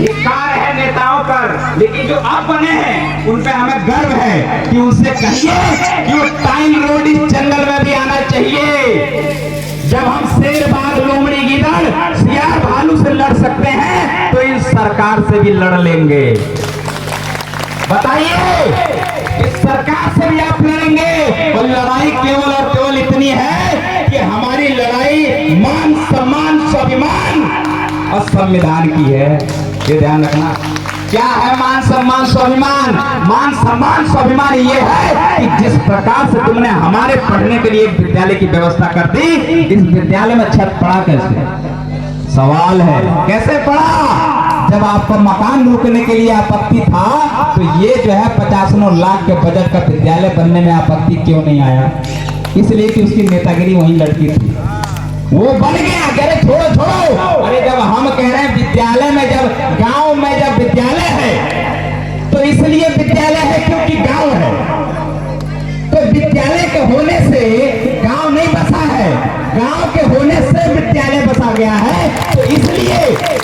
धिक्कार है नेताओं पर, लेकिन जो अब बने हैं उन पे हमें गर्व है कि उनसे कहिए कि वो टाइम रोड इस जंगल में भी आना चाहिए। जब हम शेर, बाघ, लोमड़ी, गीदड़, सियार, भालू से लड़ सकते हैं तो इस सरकार से भी लड़ लेंगे। बताइए, इस सरकार से भी आप लड़ेंगे। और लड़ाई केवल और केवल इतनी है कि हमारी लड़ाई मान सम्मान स्वाभिमान और संविधान की है। ये ध्यान रखना। क्या है मान सम्मान स्वाभिमान? मान सम्मान स्वाभिमान ये है कि जिस प्रकार से तुमने हमारे पढ़ने के लिए एक विद्यालय की व्यवस्था कर दी, इस विद्यालय में छत पड़ा कैसे? सवाल है, कैसे पड़ा? जब आपको मकान रोकने के लिए आपत्ति था तो ये जो है 50 लाख के बजट का विद्यालय बनने में आपत्ति क्यों नहीं आया? इसलिए कि उसकी नेतागिरी वहीं लड़की थी, वो बन गया। अरे छोड़ो। अरे जब हम कह रहे हैं विद्यालय में, जब गांव में जब विद्यालय है तो इसलिए विद्यालय है क्योंकि गांव है। तो विद्यालय के होने से गांव नहीं बसा है, गांव के होने से विद्यालय बसा गया है। तो इसलिए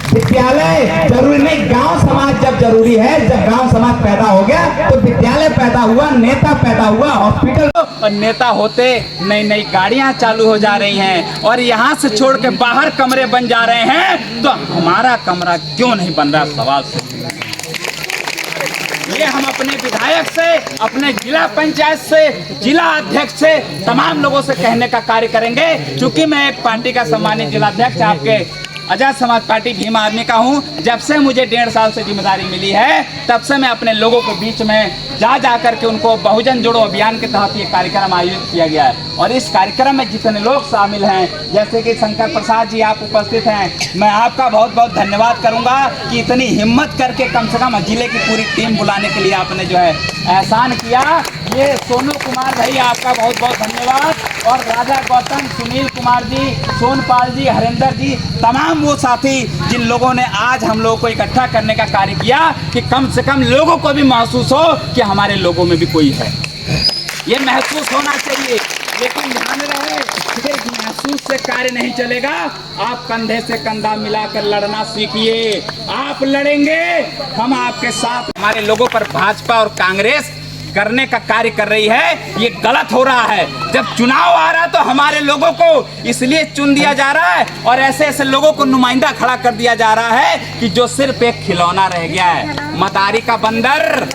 विद्यालय जरूरी नहीं, गांव समाज जब जरूरी है। जब गांव समाज पैदा हो गया तो विद्यालय पैदा हुआ, नेता पैदा हुआ, हॉस्पिटल। और नेता होते नई नई गाड़ियां चालू हो जा रही हैं और यहाँ से छोड़ के बाहर कमरे बन जा रहे हैं, तो हमारा कमरा क्यों नहीं बन रहा? सवाल से ये हम अपने विधायक से, अपने जिला पंचायत से, जिला अध्यक्ष से, तमाम लोगों से कहने का कार्य करेंगे। क्योंकि मैं एक पार्टी का सम्मानित जिला अध्यक्ष आपके आजाद समाज पार्टी भीम आदमी का हूं। जब से मुझे 1.5 साल से जिम्मेदारी मिली है, तब से मैं अपने लोगों के बीच में जा करके उनको बहुजन जोड़ो अभियान के तहत ये कार्यक्रम आयोजित किया गया है। और इस कार्यक्रम में जितने लोग शामिल हैं, जैसे कि शंकर प्रसाद जी आप उपस्थित हैं, मैं आपका बहुत बहुत धन्यवाद करूंगा कि इतनी हिम्मत करके कम से कम जिले की पूरी टीम बुलाने के लिए आपने जो है एहसान किया। ये सोनू कुमार भाई आपका बहुत बहुत धन्यवाद। और राजा गौतम, सुनील कुमार जी, सोनपाल जी, हरिंदर जी, तमाम वो साथी जिन लोगों ने आज हम लोगों को इकट्ठा करने का कार्य किया कि कम से कम लोगों को भी महसूस हो कि हमारे लोगों में भी कोई है। ये महसूस होना चाहिए। लेकिन ध्यान रहे, सिर्फ महसूस से कार्य नहीं चलेगा। आप कंधे से कंधा मिलाकर लड़ना सीखिए। आप लड़ेंगे, हम आपके साथ। हमारे लोगों पर भाजपा और कांग्रेस करने का कार्य कर रही है, ये गलत हो रहा है। जब चुनाव आ रहा तो हमारे लोगों को इसलिए चुन दिया जा रहा है और ऐसे ऐसे लोगों को नुमाइंदा खड़ा कर दिया जा रहा है कि जो सिर्फ एक खिलौना रह गया है। मदारी का बंदर,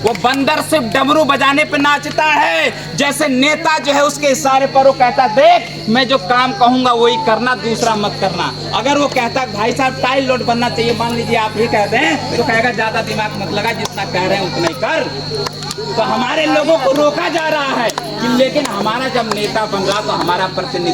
वो बंदर सिर्फ डमरू बजाने पे नाचता है। जैसे नेता जो है उसके इशारे पर वो कहता, देख मैं जो काम कहूंगा वही करना, दूसरा मत करना। अगर वो कहता भाई साहब टाइल लोड बनना चाहिए, मान लीजिए आप ही कहते हैं, तो कहेगा ज्यादा दिमाग मत लगा, जितना कह रहे हैं उतना ही कर। तो हमारे लोगों को रोका जा रहा है कि लेकिन हमारा जब नेता बन रहा तो हमारा प्रतिनिधि